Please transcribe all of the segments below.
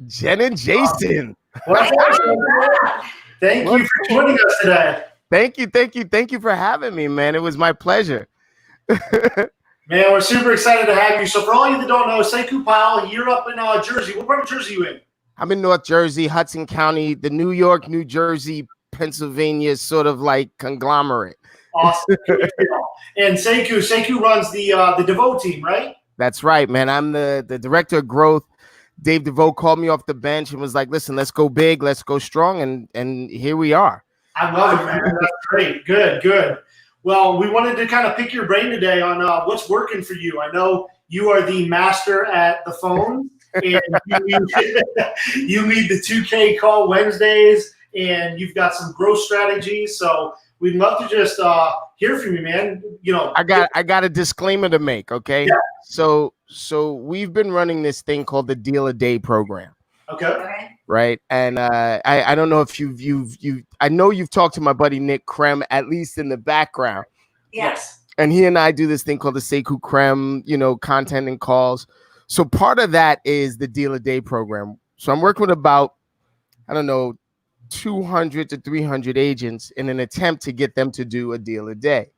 Jen and Jason. What's up? Thank you for joining us today. Thank you for having me, man. It was my pleasure. Man, we're super excited to have you. So for all you that don't know, Sekou Pyle, you're up in Jersey. What part of Jersey are you in? I'm in North Jersey, Hudson County, the New York, New Jersey, Pennsylvania sort of like conglomerate. Awesome. And Sekou runs the Devoe team, right? That's right, man. I'm the director of growth. Dave Devoe called me off the bench and was like, listen, let's go big, let's go strong. And here we are. I love it, man. That's great. Good. Well, we wanted to kind of pick your brain today on what's working for you. I know you are the master at the phone, and you lead the 2K call Wednesdays, and you've got some growth strategies. So we'd love to just hear from you, man. You know, I got a disclaimer to make. Okay. Yeah. So we've been running this thing called the Deal a Day program. Okay. Right. And I don't know if I know you've talked to my buddy Nick Krem, at least in the background. Yes. And he and I do this thing called the Sekou Krem, content and calls. So part of that is the Deal a Day program. So I'm working with about, 200 to 300 agents in an attempt to get them to do a deal a day.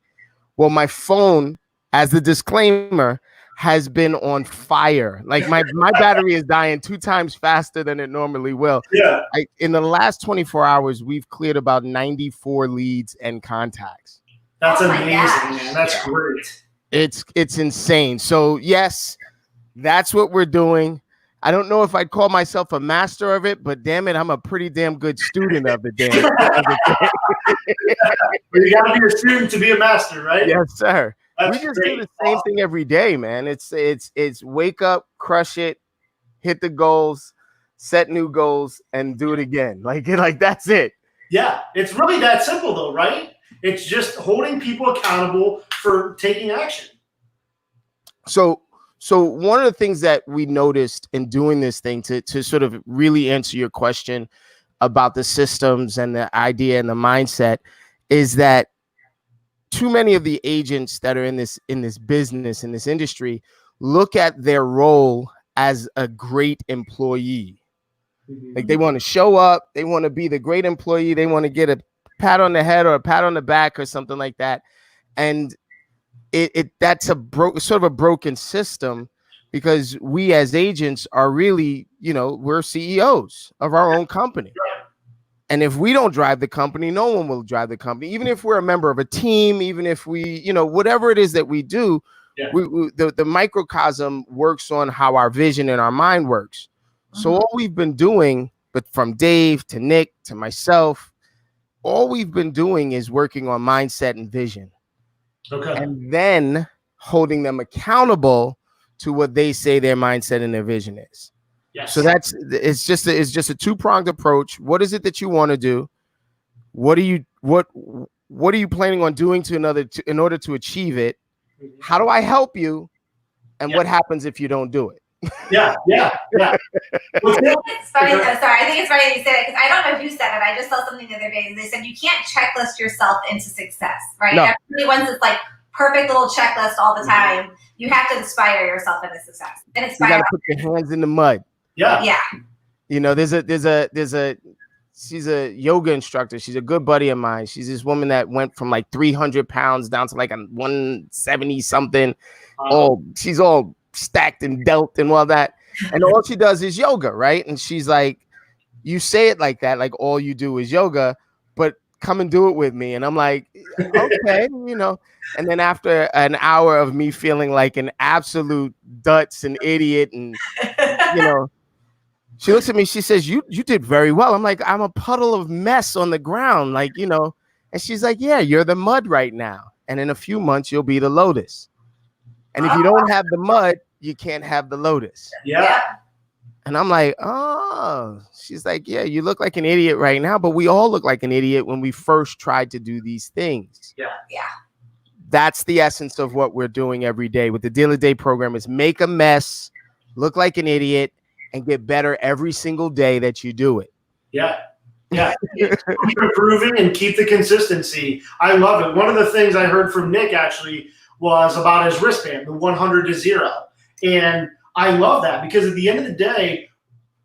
Well, my phone, as the disclaimer, has been on fire. Like my battery is dying 2 times faster than it normally will. Yeah. In the last 24 hours, we've cleared about 94 leads and contacts. That's amazing, man. That's great. It's insane. So yes, that's what we're doing. I don't know if I'd call myself a master of it, but damn it, I'm a pretty damn good student of the damn. You got to be a student to be a master, right? Yes, sir. That's we just great. do the same thing every day, man. It's wake up, crush it, hit the goals, set new goals, and do it again. Like that's it. Yeah, it's really that simple, though, right? It's just holding people accountable for taking action. So one of the things that we noticed in doing this thing to sort of really answer your question about the systems and the idea and the mindset is that too many of the agents that are in this business, in this industry, look at their role as a great employee. Mm-hmm. Like they want to show up, they want to be the great employee, they want to get a pat on the head or a pat on the back or something like that. And that's sort of a broken system, because we as agents are really, we're CEOs of our own company. And if we don't drive the company, no one will drive the company. Even if we're a member of a team, even if we, whatever it is that we do, the microcosm works on how our vision and our mind works. So all we've been doing, but from Dave to Nick to myself, all we've been doing is working on mindset and vision. Okay. And then holding them accountable to what they say their mindset and their vision is. Yes. So it's just a 2-pronged approach. What is it that you want to do? What are you planning on doing in order to achieve it? How do I help you? And what happens if you don't do it? Yeah. It's funny. I'm sorry. I think it's funny that you said it, because I don't know who said it. I just saw something the other day. They said you can't checklist yourself into success, right? No. Everybody wants this like perfect little checklist all the time. You have to inspire yourself into success. And You got to put your hands in the mud. Yeah. She's a yoga instructor. She's a good buddy of mine. She's this woman that went from like 300 pounds down to like 170 something. She's all stacked and dealt and all that. And all she does is yoga, right? And she's like, you say it like that, like all you do is yoga, but come and do it with me. And I'm like, okay, And then after an hour of me feeling like an absolute dutz and idiot, and she looks at me, she says, you did very well. I'm like, I'm a puddle of mess on the ground, and she's like, yeah, you're the mud right now. And in a few months, you'll be the lotus. And if you don't have the mud, you can't have the lotus. Yeah. And I'm like, oh, she's like, yeah, you look like an idiot right now, but we all look like an idiot when we first tried to do these things. Yeah. That's the essence of what we're doing every day with the Deal a Day program, is make a mess, look like an idiot, and get better every single day that you do it. Yeah. Keep improving and keep the consistency. I love it. One of the things I heard from Nick actually was about his wristband, the 100 to 0. And I love that, because at the end of the day,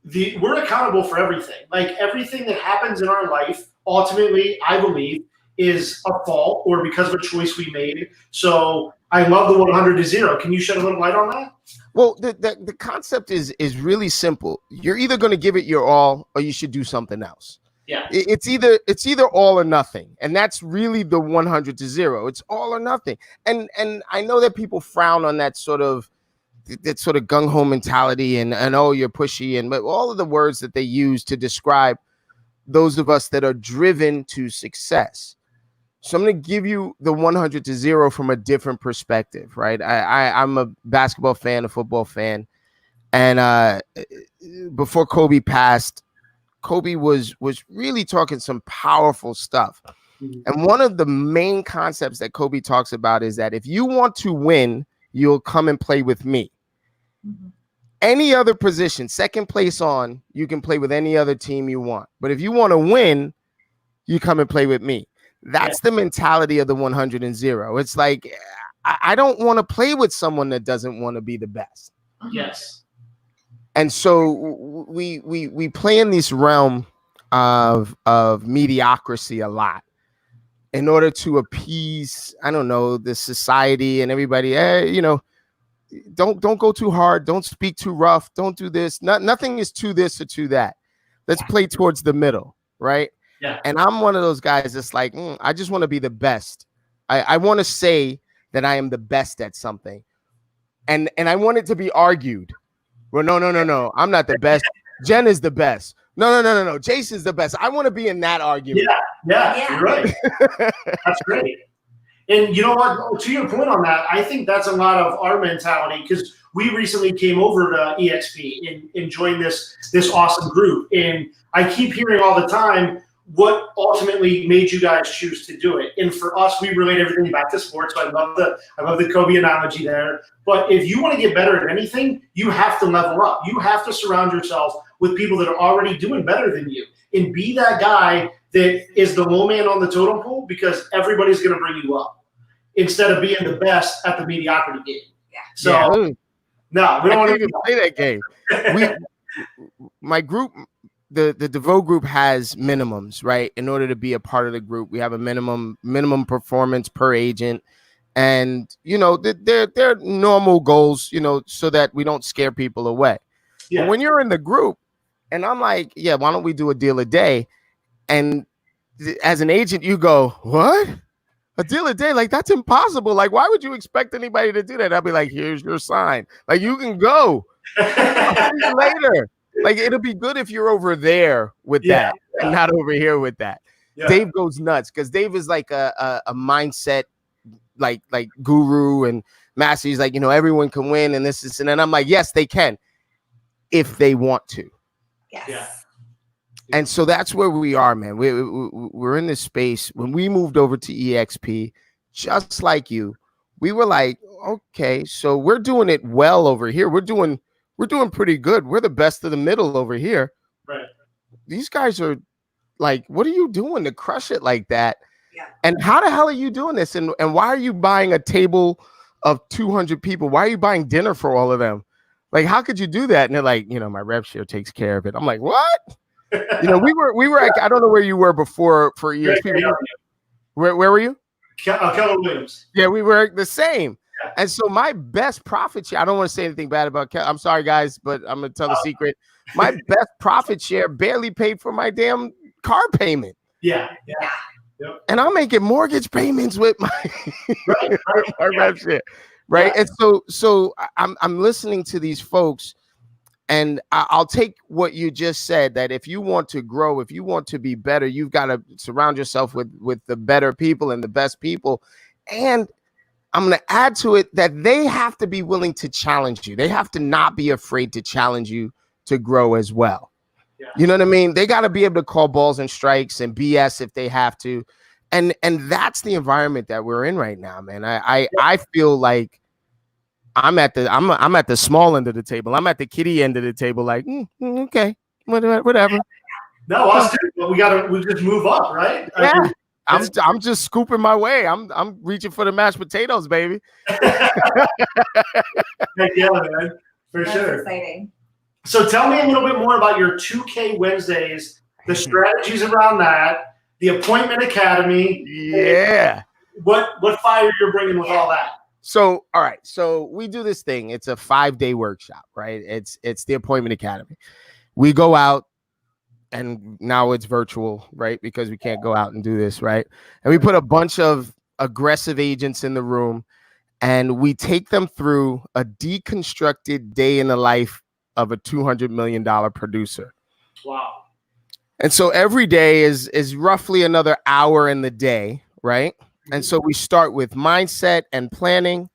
we're accountable for everything. Like everything that happens in our life, ultimately, I believe, is a fault or because of a choice we made. So I love the 100 to 0. Can you shed a little light on that? Well, the concept is really simple. You're either going to give it your all or you should do something else. Yeah. It's either all or nothing. And that's really the 100 to 0. It's all or nothing. And I know that people frown on that sort of gung-ho mentality and oh, you're pushy, but all of the words that they use to describe those of us that are driven to success. So I'm going to give you the 100 to 0 from a different perspective, right? I'm a basketball fan, a football fan. And before Kobe passed, Kobe was really talking some powerful stuff. And one of the main concepts that Kobe talks about is that if you want to win, you'll come and play with me. Any other position, second place on, you can play with any other team you want. But if you want to win, you come and play with me. That's the mentality of the 100 and 0. It's like, I don't want to play with someone that doesn't want to be the best. Yes. And so we play in this realm of mediocrity a lot in order to appease, I don't know, the society and everybody. Don't go too hard. Don't speak too rough. Don't do this. Nothing is to this or to that. Let's play towards the middle, right? Yeah. And I'm one of those guys that's like, I just want to be the best. I want to say that I am the best at something. And I want it to be argued. Well, no. I'm not the best. Jen is the best. No. Jason's the best. I want to be in that argument. Yeah. You're right. That's great. And you know what? To your point on that, I think that's a lot of our mentality because we recently came over to EXP and joined this awesome group. And I keep hearing all the time what ultimately made you guys choose to do it. And for us, we relate everything back to sports. So I love the Kobe analogy there. But if you want to get better at anything, you have to level up. You have to surround yourself with people that are already doing better than you and be that guy that is the low man on the totem pole because everybody's going to bring you up instead of being the best at the mediocrity game. Yeah. So no, we don't want to play that game. My group, the Devoe Group has minimums, right? In order to be a part of the group, we have a minimum performance per agent. And, they're normal goals, so that we don't scare people away. Yeah. But when you're in the group and I'm like, yeah, why don't we do a deal a day? And as an agent, you go, what? A deal a day? Like, that's impossible. Like, why would you expect anybody to do that? I'll be like, here's your sign. Like, you can go. I'll see you later. Like, it'll be good if you're over there with that and not over here with that. Yeah. Dave goes nuts because Dave is like a mindset like guru and master. He's like, everyone can win and this is, and then I'm like, yes, they can if they want to. Yes. Yeah. And so that's where we are, man. We're in this space. When we moved over to EXP, just like you, we were like, okay, so we're doing it well over here. We're doing pretty good. We're the best of the middle over here. Right. These guys are like, what are you doing to crush it like that? Yeah. And how the hell are you doing this? And why are you buying a table of 200 people? Why are you buying dinner for all of them? Like, how could you do that? And they're like, my rev share takes care of it. I'm like, what? We were. I don't know where you were before for EXP. Where were you? Keller Williams. Yeah, we were the same. Yeah. And so my best profit share, I don't want to say anything bad about Keller. I'm sorry, guys, but I'm going to tell the secret. My best profit share barely paid for my damn car payment. Yeah. Yep. And I'm making mortgage payments with my, my rev share. Right. Yeah. And so I'm listening to these folks. And I'll take what you just said, that if you want to grow, if you want to be better, you've got to surround yourself with the better people and the best people. And I'm going to add to it that they have to be willing to challenge you. They have to not be afraid to challenge you to grow as well. Yeah. You know what I mean? They got to be able to call balls and strikes and BS if they have to. And that's the environment that we're in right now, man. I feel like I'm at the small end of the table. I'm at the kiddie end of the table. Like, okay, whatever. No, us too. We just move up, right? Yeah, I'm just scooping my way. I'm reaching for the mashed potatoes, baby. Yeah, man, for That's sure. Exciting. So tell me a little bit more about your 2K Wednesdays, the strategies around that, the Appointment Academy. Yeah. What fire you're bringing with all that? So, all right. So we do this thing. It's a 5-day workshop, right? It's the Appointment Academy. We go out, and now it's virtual, right? Because we can't go out and do this, right? And we put a bunch of aggressive agents in the room, and we take them through a deconstructed day in the life of a $200 million producer. Wow. And so every day is roughly another hour in the day, right? And so we start with mindset and planning.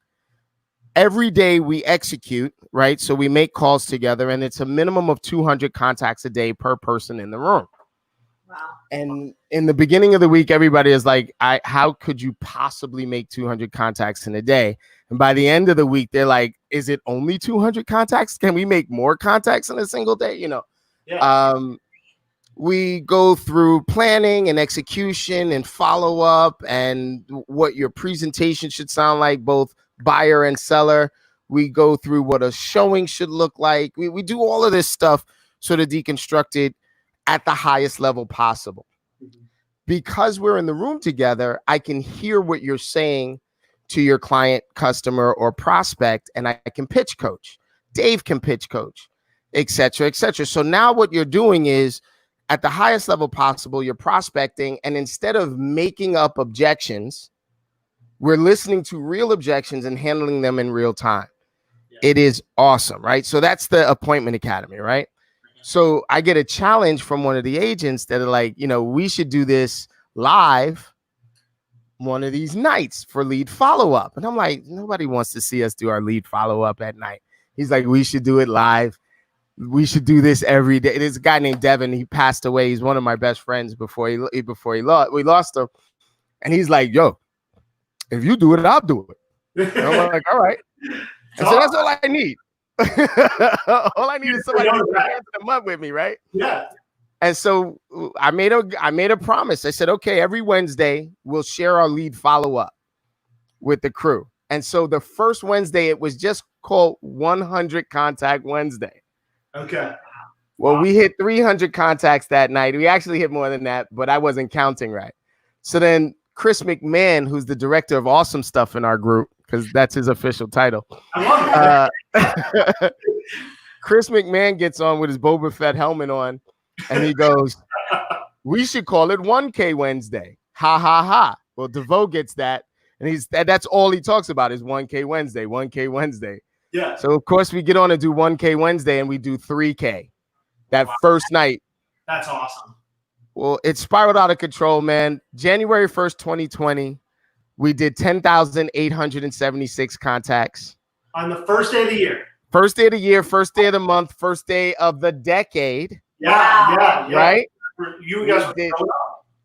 Every day we execute, right? So we make calls together, and it's a minimum of 200 contacts a day per person in the room. Wow. And in the beginning of the week, everybody is like, how could you possibly make 200 contacts in a day? And by the end of the week, they're like, is it only 200 contacts? Can we make more contacts in a single day? You know, we go through planning and execution and follow up and what your presentation should sound like, both buyer and seller. We go through what a showing should look like. We do all of this stuff sort of deconstructed at the highest level possible. Because we're in the room together, I can hear what you're saying to your client, customer, or prospect, and I can pitch coach. Dave can pitch coach, et cetera, et cetera. So now what you're doing is, at the highest level possible, you're prospecting, and instead of making up objections, we're listening to real objections and handling them in real time. Yeah. It is awesome, right? So that's the Appointment Academy, right? So I get a challenge from one of the agents that are like, you know, we should do this live one of these nights for lead follow-up. And I'm like, nobody wants to see us do our lead follow-up at night. He's like, we should do it live. We should do this every day. There's a guy named Devin. He passed away. He's one of my best friends before we lost him. And he's like, yo, if you do it, I'll do it. And I'm like, all right. And so that's all I need. All I need is somebody to put their hands in the mud with me, right? Yeah. And so I made a promise. I said, okay, every Wednesday we'll share our lead follow-up with the crew. And so the first Wednesday, it was just called 100 Contact Wednesday. Okay. Well, we hit 300 contacts that night. We actually hit more than that, but I wasn't counting right. So then Chris McMahon, who's the director of awesome stuff in our group, because that's his official title. I love it. Chris McMahon gets on with his Boba Fett helmet on, and he goes, we should call it 1K Wednesday. Ha, ha, ha. Well, Devoe gets that, and that's all he talks about is 1K Wednesday, 1K Wednesday. Yeah. So, of course, we get on to do 1K Wednesday, and we do 3K that first night. That's awesome. Well, it spiraled out of control, man. January 1st, 2020, we did 10,876 contacts. On the first day of the year. First day of the year, first day of the month, first day of the decade. Yeah. Right? You guys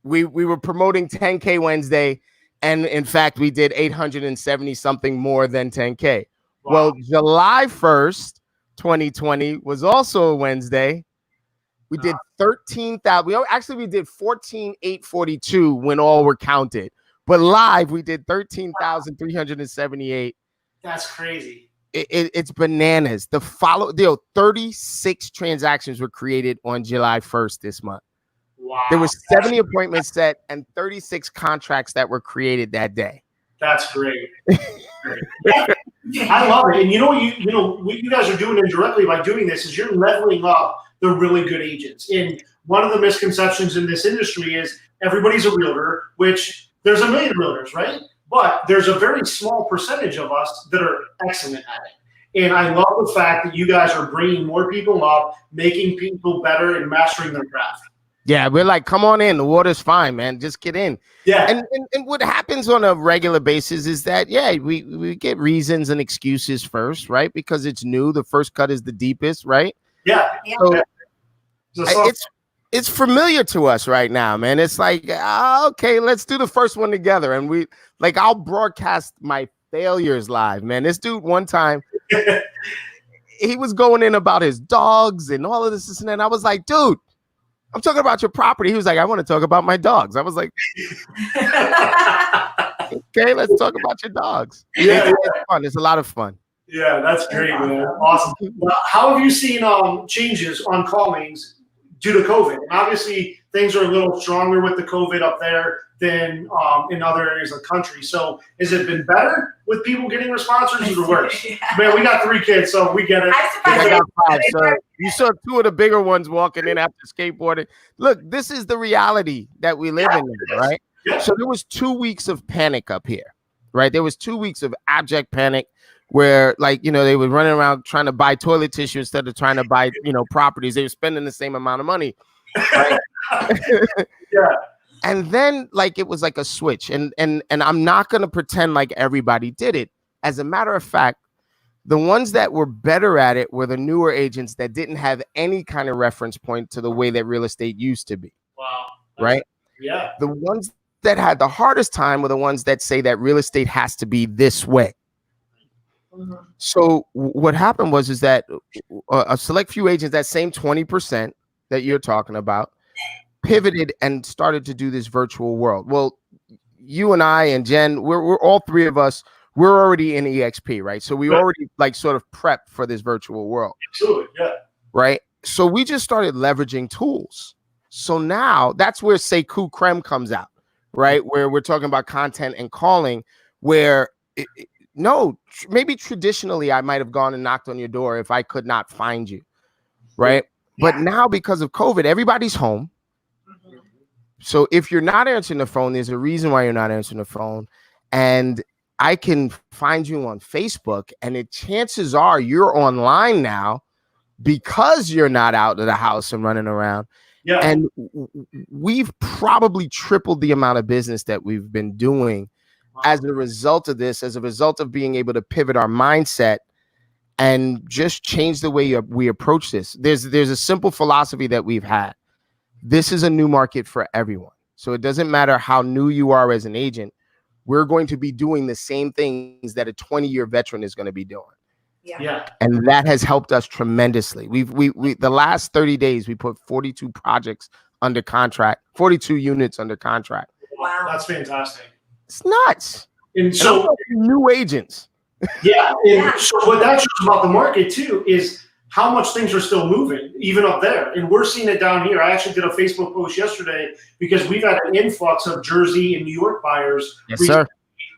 we were promoting 10K Wednesday, and in fact, we did 870 something more than 10K. Wow. Well, July 1st, 2020 was also a Wednesday. We did 13,000. We did 14,842 when all were counted. But live, we did 13,378. That's crazy. It's bananas. 36 transactions were created on July 1st this month. Wow. There was 70 appointments set and 36 contracts that were created that day. That's great. I love it. And you know what you guys are doing indirectly by doing this is you're leveling up the really good agents. And one of the misconceptions in this industry is everybody's a realtor, which there's a million realtors, right? But there's a very small percentage of us that are excellent at it. And I love the fact that you guys are bringing more people up, making people better and mastering their craft. Yeah, we're like, come on in. The water's fine, man. Just get in. Yeah. And what happens on a regular basis is that, we get reasons and excuses first, right? Because it's new. The first cut is the deepest, right? Yeah. So it's familiar to us right now, man. It's like, okay, let's do the first one together. And I'll broadcast my failures live, man. This dude one time, he was going in about his dogs and all of this and that. I was like, dude, I'm talking about your property. He was like, I want to talk about my dogs. I was like, okay, let's talk about your dogs. Yeah, it's fun. It's a lot of fun. Yeah, that's great, man. Awesome. Well, how have you seen changes on callings due to COVID? And obviously, things are a little stronger with the COVID up there than in other areas of the country. So, has it been better with people getting responses or worse? Yeah. Man, we got 3 kids, so we get it. I'm surprised. I got 5, so you saw 2 of the bigger ones walking in after skateboarding. Look, this is the reality that we live in now, right? Yeah. So there was 2 weeks of panic up here, right? There was 2 weeks of abject panic where, like, you know, they were running around trying to buy toilet tissue instead of trying to buy, you know, properties. They were spending the same amount of money, right? Yeah. And then, like, it was like a switch, and I'm not going to pretend like everybody did it. As a matter of fact, the ones that were better at it were the newer agents that didn't have any kind of reference point to the way that real estate used to be. Wow. Right? Yeah. The ones that had the hardest time were the ones that say that real estate has to be this way. Mhm. So what happened was that a select few agents, that same 20% that you're talking about, pivoted and started to do this virtual world. Well, you and I and Jen, we're all 3 of us, we're already in EXP, right? So we already like sort of prepped for this virtual world. Absolutely. Yeah. Right? So we just started leveraging tools. So now that's where Sekou Creme comes out, right? Where we're talking about content and calling, where maybe traditionally I might have gone and knocked on your door if I could not find you, right? But now because of COVID, everybody's home. So if you're not answering the phone, there's a reason why you're not answering the phone. And I can find you on Facebook, and chances are you're online now because you're not out of the house and running around. Yeah. And we've probably tripled the amount of business that we've been doing as a result of this, as a result of being able to pivot our mindset and just change the way we approach this. There's a simple philosophy that we've had. This is a new market for everyone. So it doesn't matter how new you are as an agent. We're going to be doing the same things that a 20-year veteran is going to be doing. Yeah. And that has helped us tremendously. We the last 30 days, we put 42 projects under contract, 42 units under contract. Wow. That's fantastic. It's nuts. And so new agents. Yeah. And so what that shows about the market too is how much things are still moving, even up there. And we're seeing it down here. I actually did a Facebook post yesterday because we've had an influx of Jersey and New York buyers that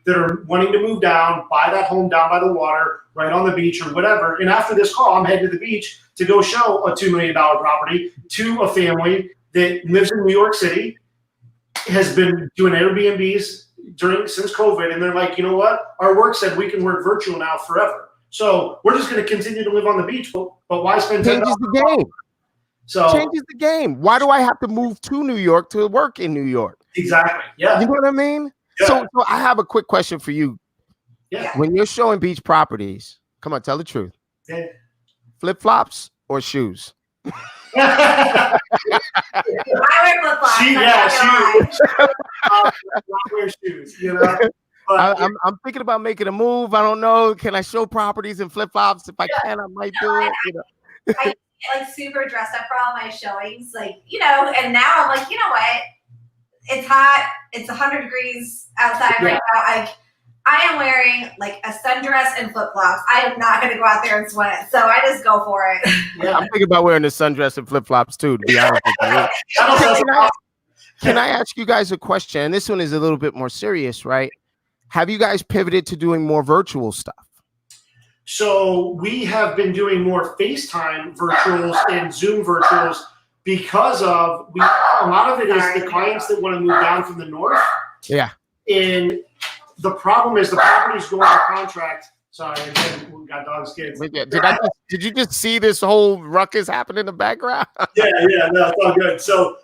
are wanting to move down, buy that home down by the water, right on the beach or whatever. And after this call, I'm heading to the beach to go show a $2 million property to a family that lives in New York City, has been doing Airbnbs since COVID. And they're like, you know what? Our work said we can work virtual now forever. So we're just going to continue to live on the beach, but why spend $10? Changes the game. So changes the game. Why do I have to move to New York to work in New York? Exactly. Yeah. You know what I mean? Yeah. So I have a quick question for you. Yeah. When you're showing beach properties, come on, tell the truth. Yeah. Flip-flops or shoes? I wear flip-flops. I wear shoes, you know. But I'm thinking about making a move. I don't know. Can I show properties in flip-flops? If I can, I might do it. You know. I get like super dressed up for all my showings, like, you know, and now I'm like, you know what? It's hot. It's 100 degrees outside right now. I am wearing like a sundress and flip-flops. I am not going to go out there and sweat. So I just go for it. Yeah, I'm thinking about wearing a sundress and flip-flops too, to be honest with you. Can I ask you guys a question? And this one is a little bit more serious, right? Have you guys pivoted to doing more virtual stuff? So we have been doing more FaceTime virtuals and Zoom virtuals because of a lot of it is the clients that want to move down from the north. Yeah. And the problem is the properties go under contract. Sorry, we got dogs, kids. Did you just see this whole ruckus happen in the background? Yeah, no, it's all good. So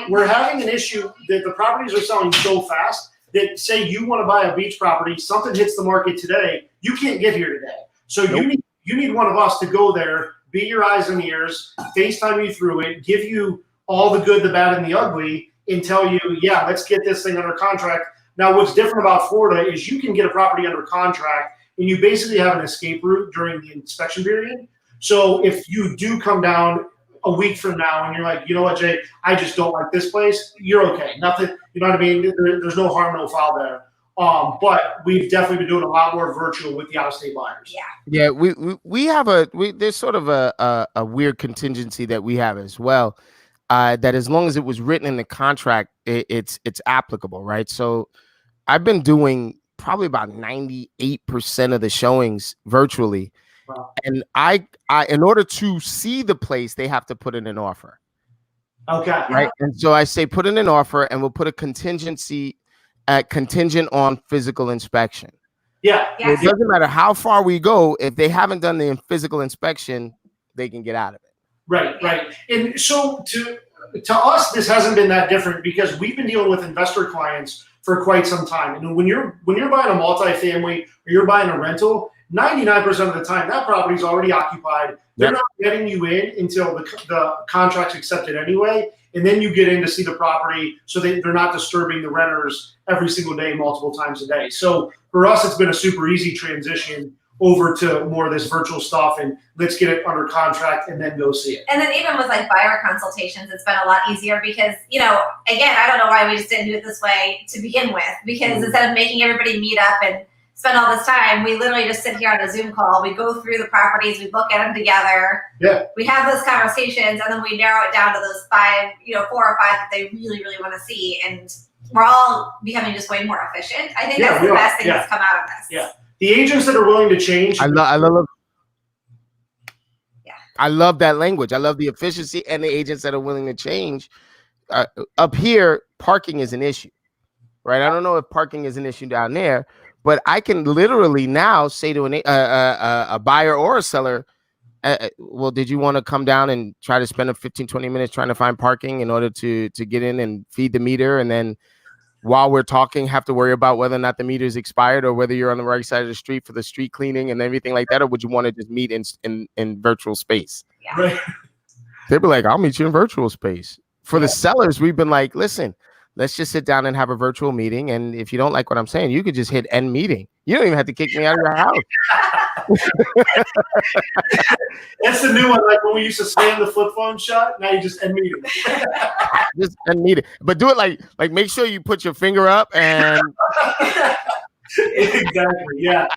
we're having an issue that the properties are selling so fast that say you want to buy a beach property, something hits the market today, you can't get here today. So you need one of us to go there, be your eyes and ears, FaceTime you through it, give you all the good, the bad, and the ugly, and tell you, yeah, let's get this thing under contract. Now, what's different about Florida is you can get a property under contract, and you basically have an escape route during the inspection period. So if you do come down a week from now and you're like, you know what, Jay, I just don't like this place, you're okay. Nothing, you know what I mean? There's no harm, no foul there. But we've definitely been doing a lot more virtual with the out-of-state buyers. Yeah. Yeah, we have there's sort of a weird contingency that we have as well. That as long as it was written in the contract, it's applicable, right? So I've been doing probably about 98% of the showings virtually. Wow. And I in order to see the place, they have to put in an offer. Okay. Right. And so I say put in an offer and we'll put a contingent on physical inspection. Yeah. Yeah. It doesn't matter how far we go, if they haven't done the physical inspection, they can get out of it. Right. And so to us, this hasn't been that different because we've been dealing with investor clients for quite some time. And when you're buying a multifamily or you're buying a rental, 99% of the time that property's already occupied. They're not getting you in until the contract's accepted anyway. And then you get in to see the property so they're not disturbing the renters every single day, multiple times a day. So for us, it's been a super easy transition over to more of this virtual stuff and let's get it under contract and then go see it. And then even with like buyer consultations, it's been a lot easier because, again, I don't know why we just didn't do it this way to begin with, because instead of making everybody meet up and spend all this time, we literally just sit here on a Zoom call. We go through the properties, we look at them together. Yeah. We have those conversations and then we narrow it down to those 5, 4 or 5 that they really, really want to see. And we're all becoming just way more efficient. I think that's the best thing that's come out of this. Yeah. The agents that are willing to change. I love that language. I love the efficiency and the agents that are willing to change. Up here, parking is an issue, right? I don't know if parking is an issue down there, but I can literally now say to a buyer or a seller, well, did you want to come down and try to spend 15, 20 minutes trying to find parking in order to get in and feed the meter? And then while we're talking, have to worry about whether or not the meter is expired or whether you're on the right side of the street for the street cleaning and everything like that? Or would you want to just meet in virtual space? Yeah. Right. They'd be like, I'll meet you in virtual space. For the sellers, we've been like, listen, let's just sit down and have a virtual meeting. And if you don't like what I'm saying, you could just hit end meeting. You don't even have to kick me out of your house. That's the new one. Like when we used to slam the flip phone shut, now you just end meeting. Just end meeting. But do it like make sure you put your finger up and Exactly. Yeah.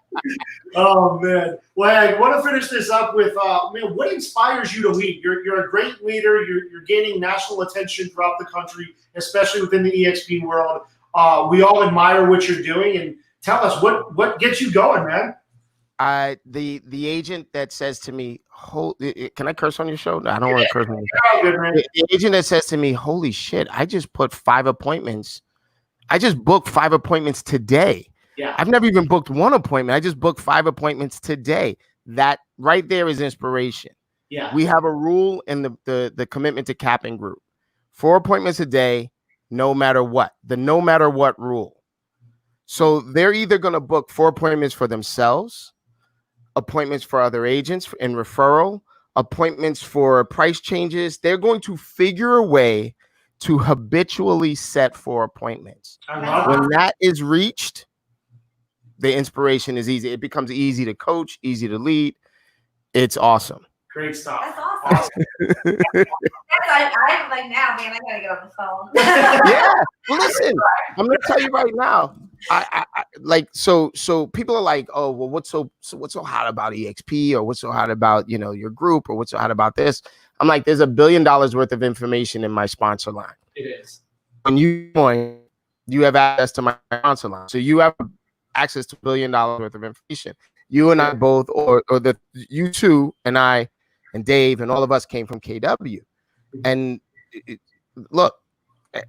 Oh man. Well, I want to finish this up with what inspires you to lead? You're a great leader. You're gaining national attention throughout the country, especially within the EXP world. We all admire what you're doing, and tell us what gets you going, man. The agent that says to me, can I curse on your show? No, I don't want to curse on your show. Good, man. The agent that says to me, holy shit, I just put 5 appointments. I just booked 5 appointments today. Yeah. I've never even booked 1 appointment. I just booked 5 appointments today. That right there is inspiration. Yeah. We have a rule in the commitment to capping group. 4 appointments a day, no matter what. The no matter what rule. So they're either going to book 4 appointments for themselves, appointments for other agents in referral, appointments for price changes. They're going to figure a way to habitually set 4 appointments. When that is reached, the inspiration is easy. It becomes easy to coach, easy to lead. It's awesome. Great stuff. That's awesome. I'm like, now, man, I gotta get on the phone. Yeah. Well, listen, I'm gonna tell you right now. I like so people are like, oh, well, what's so hot about EXP, or what's so hot about your group, or what's so hot about this? I'm like, there's $1 billion worth of information in my sponsor line. It is. When you join, you have access to my sponsor line, so you have access to $1 billion worth of information. You and I both, or you two and I and Dave and all of us came from KW. And look,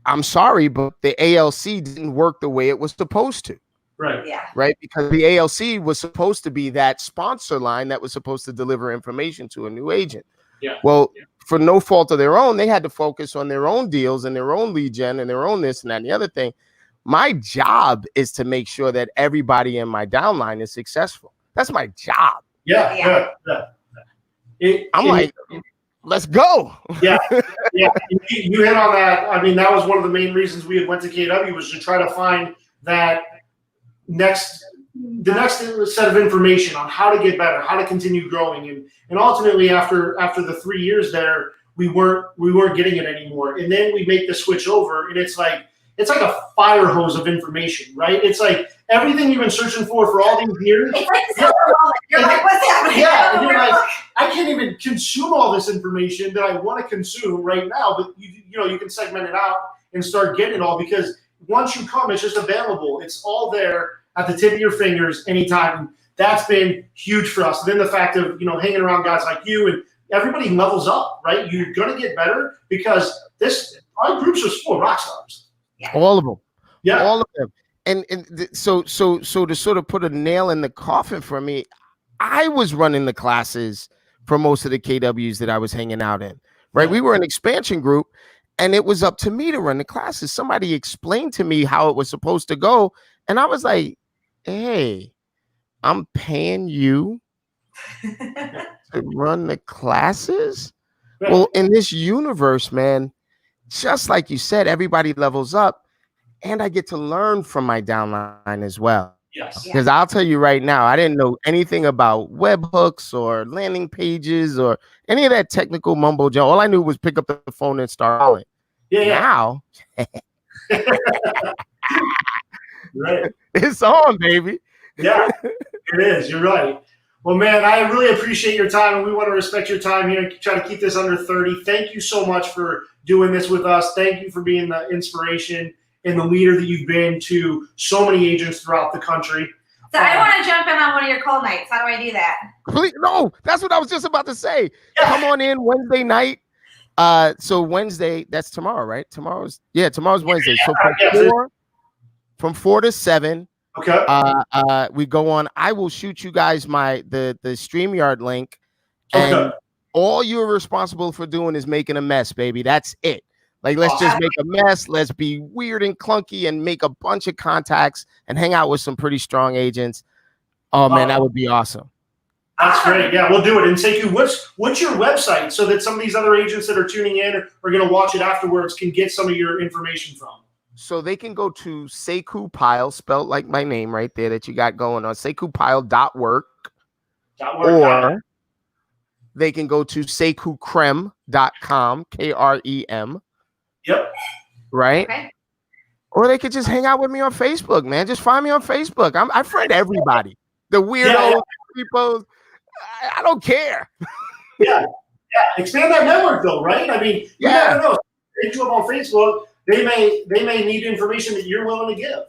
I'm sorry, but the ALC didn't work the way it was supposed to. Right. Yeah. Right. Because the ALC was supposed to be that sponsor line that was supposed to deliver information to a new agent. Yeah. Well, for no fault of their own, they had to focus on their own deals and their own lead gen and their own this and that and the other thing. My job is to make sure that everybody in my downline is successful. That's my job. Yeah. I'm like, let's go. Yeah. You hit on that. I mean, that was one of the main reasons we went to KW, was to try to find the next set of information on how to get better, how to continue growing, and ultimately after the 3 years there, we weren't getting it anymore. And then we make the switch over, and it's like, it's like a fire hose of information, right? It's like everything you've been searching for all these years. It's like the silver bullet. You're like, what's happening? Yeah, and you're like, I can't even consume all this information that I want to consume right now, but you can segment it out and start getting it all, because once you come, it's just available. It's all there at the tip of your fingers anytime. And that's been huge for us. And then the fact of, hanging around guys like you, and everybody levels up, right? You're going to get better because our groups are full of rock stars. Yeah. All of them. Yeah. All of them. So to sort of put a nail in the coffin for me, I was running the classes for most of the KWs that I was hanging out in, right? We were an expansion group, and it was up to me to run the classes. Somebody explained to me how it was supposed to go, and I was like, hey, I'm paying you to run the classes? Right. Well, in this universe, man, just like you said, everybody levels up, and I get to learn from my downline as well. Yes. Because I'll tell you right now, I didn't know anything about webhooks or landing pages or any of that technical mumbo jumbo. All I knew was pick up the phone and start calling. Yeah. Now, Right. it's on, baby. Yeah, it is. You're right. Well, man, I really appreciate your time, and we want to respect your time here and try to keep this under 30. Thank you so much for doing this with us. Thank you for being the inspiration and the leader that you've been to so many agents throughout the country. So I want to jump in on one of your call nights. How do I do that? Please, no, that's what I was just about to say. Yeah. Come on in Wednesday night. So Wednesday, that's tomorrow, right? Tomorrow's Wednesday. So from 4 to 7. Okay. We go on. I will shoot you guys the StreamYard link, and all you're responsible for doing is making a mess, baby. That's it. Like, let's just make a mess. Let's be weird and clunky and make a bunch of contacts and hang out with some pretty strong agents. Oh man, that would be awesome. That's great. Yeah, we'll do it. And Sekou, what's your website so that some of these other agents that are tuning in or are going to watch it afterwards can get some of your information from? So they can go to Sekou Pyle, spelled like my name right there that you got going on, SekouPyle.work. Or they can go to SekouKrem.com, KREM. Yep. Right? Okay. Or they could just hang out with me on Facebook, man. Just find me on Facebook. I friend everybody. The weirdos, people. I don't care. Yeah. Expand that network, though, right? I mean, you never know. Hit you up on Facebook. They may need information that you're willing to give.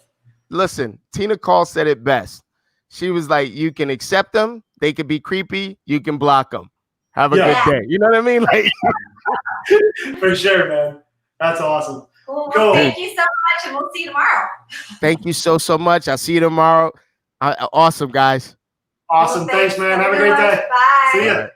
Listen, Tina Call said it best. She was like, you can accept them. They could be creepy. You can block them. Have a good day. You know what I mean? Like, for sure, man. That's awesome. Well, thank you so much, and we'll see you tomorrow. Thank you so much. I'll see you tomorrow. Awesome, guys. Awesome. Thanks, man. Have a great day. Bye. See ya.